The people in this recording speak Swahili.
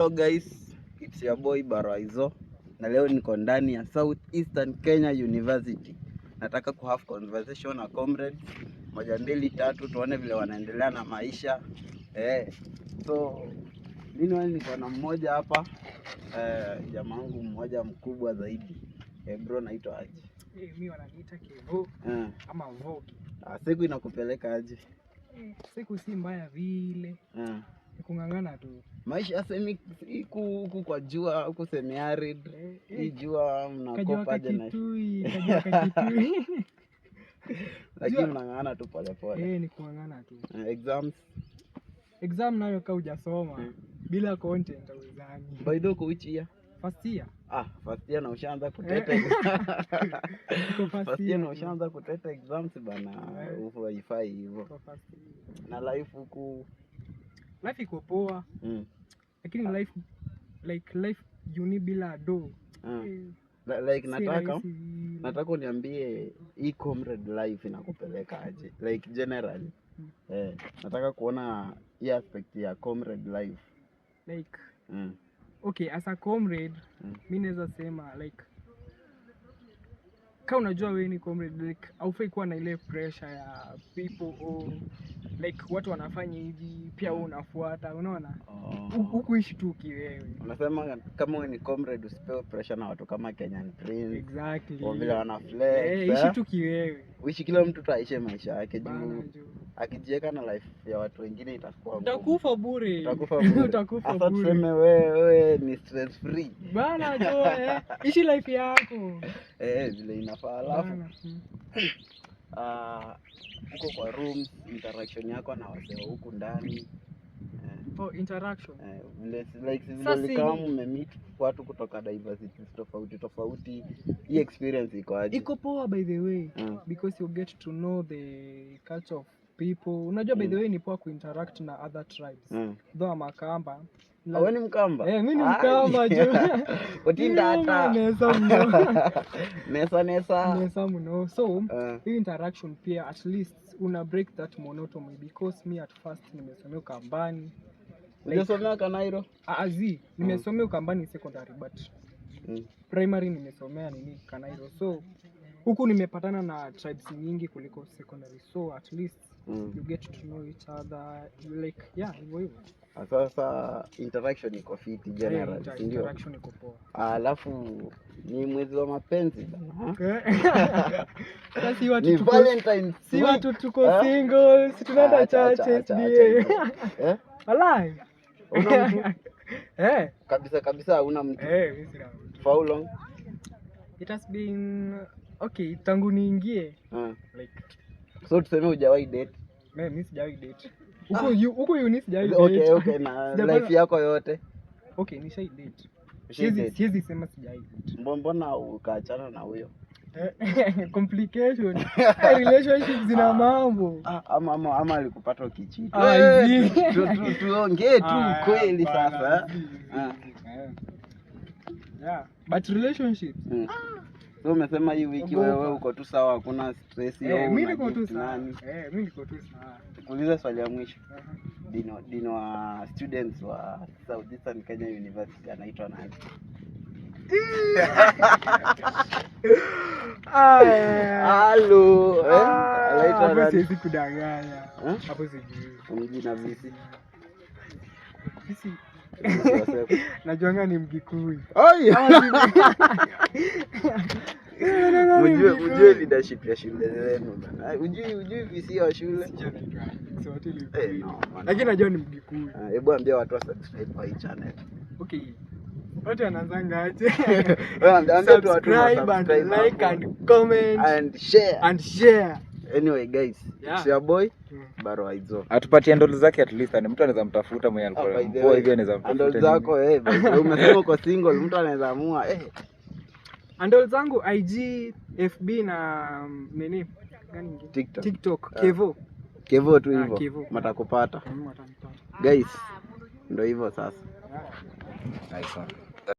Hello guys, it's your boy Barwaizo na leo niko ndani ya Southeastern Kenya University. Nataka ku have conversation na comrades moja mbili tatu, tuone vile wanaendelea na maisha. So niko na mmoja hapa, jamaa wangu mmoja mkubwa zaidi. Bro, naitwa aje? Mimi wananiita Kevo ama Voki. Siku inakupeleka aje? Siku si mbaya vile. Kungangana tu. Maisha semi huku kwa jua, huku semi arid. Hii jua mnakopa aje na kitui. Lakini mnangangana tu pole pole. Ni kungangana tu. Exam nayo kama hujasoma bila content hauwezani. By the way, which year? First year. First year na ushaanza kuteta. First year na ushaanza kuteta exams bana. Haifai hivyo. Na life huku life iko poa. Lakini life uni bila do. Like nataka uniambie hii comrade life inakupeleka aje? Like generally. Nataka kuona hii aspect ya comrade life. Like okay, as a comrade, mimi naweza sema like kama unajua wewe ni comrade, like haufai kuwa na ile pressure ya people like watu wanafanya hivi pia wewe unafuata, unaona? Huku ishi tu kiwewe. Unasema kama wewe ni comrade usipewe pressure na watu kama Kenyan Prince. Exactly. Kwa vile wana flex. Ishi tu kiwewe. Uishi kila mtu taishi maisha yake juu. Akijiweka na life ya watu wengine itakuwa utakufa bure. Utakufa bure. Tuseme wewe ni stress free. Bana jo, ishi life yako. Vile inafaa. Alafu huko kwa rooms, interaction yako na wazee huku ndani. Interaction. Vile kama mmemeet watu kutoka diversities tofauti, hii experience iko aje? Iko poa by the way, because you get to know the culture of people. Unajua by the way ni poa kuinteract na other tribes. Though Makamba. Wewe ni Mkamba? Mimi ni Mkamba jo. Utinda hata. Nesa mno. So, hii interaction pia at least una break that monotony, because me at first nimesomea Ukambani. Nimesomea Kanairo? Nimesomea Ukambani secondary, but primary nimesomea Kanairo. So, huku nimepatana na tribes nyingi kuliko secondary. So, at least you get to know each other, like hivyo. Sasa interaction iko fit general, ndio. Interaction iko poa. Alafu ni mwezi wa mapenzi bana. Sasa si watu tuko Valentine, si watu tuko single, si tunaenda churches die. Alive. Kabisa hauna mtu. Mimi sina mtu. For how long? It has been okay tangu niingie. Like so tuseme hujawahi date? Mimi sijawahi date. Huko uni sijawahi date. Okay, na life yako yote. Okay, nishai date. Siwezi sema sijawahi date. Mbona ukaachana na huyo? Complication. Relationships zina mambo. Ama alikupata ukichiti. Tuongee tu kweli sasa. But relationships. So umesema hii wiki wewe uko tu sawa, hakuna stress hiyo? Mimi niko tu sawa. Mimi niko tu sawa. Nikuulize swali ya mwisho. Dino wa students wa Southeastern Kenya University anaitwa nani? Halo. Anaitwa nani? Siwezi kudanganya. Hapo sijui. Mjina visi. Visi. Najuanga ni Mgikuyu. Ujue leadership ya shule zenu bana. Ujui visi wa shule. Lakini najua ni Mgikuyu. Hebu ambia watu wa subscribe kwa hii channel. Okay. Watu wanazanga aje? Ambia tu watu wa subscribe, like and comment and share. Anyway guys, it's your boy Barwaizo. Atupatie handle zake at least, mtu anaweza mtafuta mwenye alikuwa poa hivi anaweza mtafuta. Handle zako umesema uko single, mtu anaweza amua handle zangu IG, FB na nini? Gani nyingine? TikTok. Kevo tu hivyo. Matakupata. Guys, ndio hivyo sasa. Nice one.